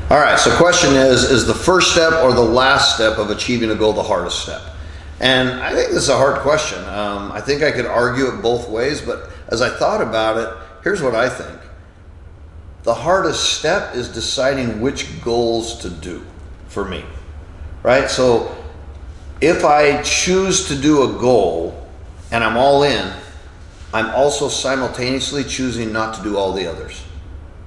All right, so question is the first step or the last step of achieving a goal the hardest step? And I think this is a hard question. I think I could argue it both ways, but as I thought about it, here's what I think. The hardest step is deciding which goals to do for me, right? So if I choose to do a goal and I'm all in, I'm also simultaneously choosing not to do all the others,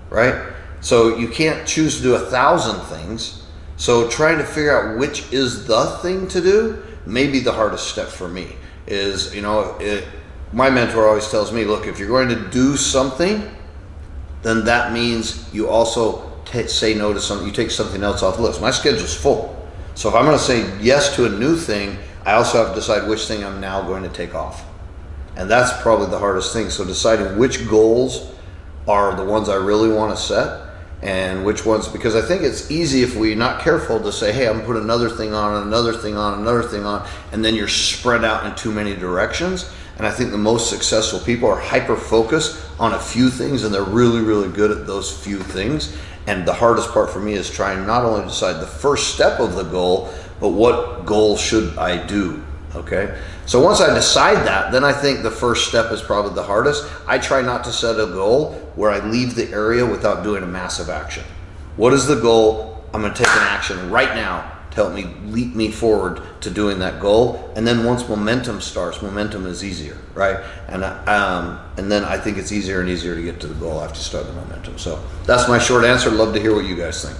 right? So you can't choose to do 1,000 things. So trying to figure out which is the thing to do may be the hardest step for me. Is, my mentor always tells me, look, if you're going to do something, then that means you also say no to something, you take something else off the list. My schedule's full. So if I'm going to say yes to a new thing, I also have to decide which thing I'm now going to take off. And that's probably the hardest thing. So deciding which goals are the ones I really want to set and which ones, because I think it's easy if we're not careful to say, hey, I'm going to put another thing on, another thing on, another thing on, and then you're spread out in too many directions. And I think the most successful people are hyper-focused on a few things, and they're really, really good at those few things. And the hardest part for me is trying not only to decide the first step of the goal, but what goal should I do, okay? So once I decide that, then I think the first step is probably the hardest. I try not to set a goal where I leave the area without doing a massive action. What is the goal? I'm gonna take an action right now to help me leap me forward to doing that goal. And then once momentum starts, momentum is easier, right? And then I think it's easier and easier to get to the goal after you start the momentum. So that's my short answer. Love to hear what you guys think.